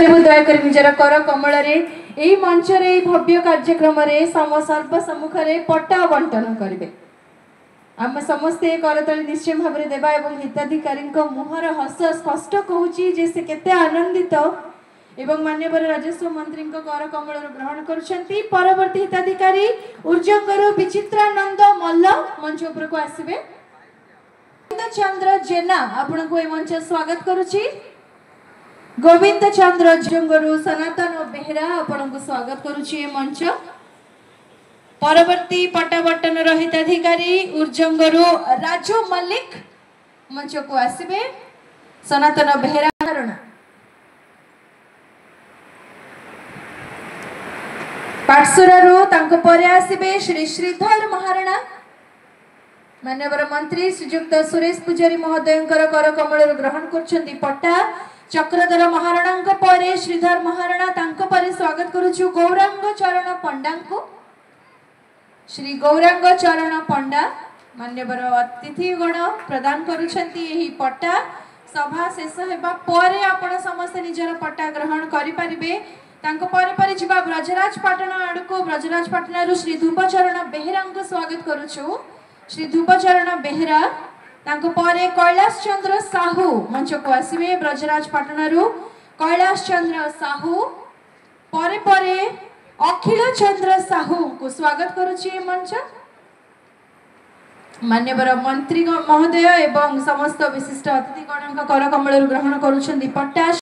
करू दयाकर निजर कर कमल यही मंच रे भव्य कार्यक्रम सर्व सम्मुख में पट्टा बंटन करेंगे। आम समस्ते करतली निश्चय भाव में देवा और हिताधिकारी मुहर हस स्पष्ट कहूँ से केते आनंदित एवं माननीय राजस्व मंत्री कर कमल ग्रहण करुछंती। परवर्ती हिताधिकारी ऊर्जंगर विचित्रानंद मल्ल मंच उपरको आसिबे। गोविंद चंद्र जेना आपण को ए मंच स्वागत करुछि। गोविंद चंद्र जंगरु सनातन बेहरा आपण को स्वागत करुछि ए मंच। परवर्ती पट्टाबंटन हिताधिकारी ऊर्जंगरु राजू मल्लिक मंच को आसिबे। सनातन बेहरा धारणा पाठसुरारू तांको परे आसिबे श्री श्रीधर महाराणा। माननीय मंत्री श्रीयुक्त सुरेश पुजारी महोदय कर कमल ग्रहण करछंती पट्टा। चक्रधर महाराणा परे श्रीधर महाराणा तांको परे स्वागत करुछु गौरांग चरण पंडा को। श्री गौरांग चरण पंडा माननीय अतिथिगण प्रदान करुछंती एही पट्टा। सभा शेष हेबा परे आपण समस्त निजर पट्टा ग्रहण करि परिबे। तांको परे परे जिबा ब्रजराज पाटना आडको ब्रजराज पाटनारू श्री धूपचरण बेहरा को स्वागत करुछु। श्री धूपचरण बेहरा तांको परे कैलाश चंद्र साहू मंच को आसिबे। ब्रजराज पाटनारू कैलाश चंद्र साहू परे परे अखिल चंद्र साहू को स्वागत करुछि मंच। माननीय मंत्री महोदय एवं समस्त विशिष्ट अतिथिगण कर कमल ग्रहण करुछंती पट्टा।